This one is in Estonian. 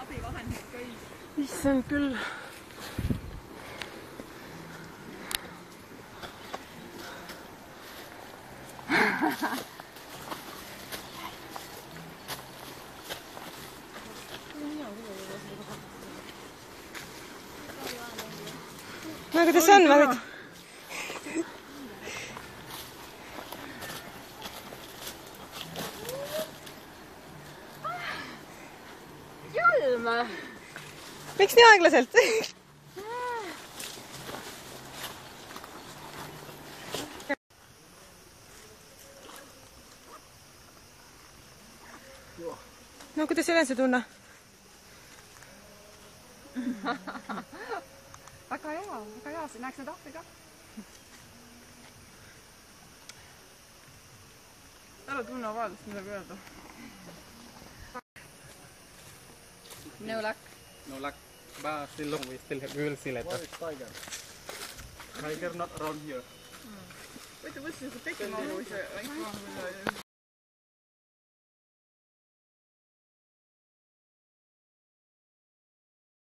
abivahendid kõik. Issand küll. No kuidas on, Marit? Jalm! Miks nii aeglaselt? No kuidas enesetunne? Väga hea, sa näeks need ahvi ka. Ära tunne vajadust midagi öelda. No luck. No luck. But still long, we will see later. Where is tiger? Tiger not around here. Võite võtsin, kui tekkima on, kui see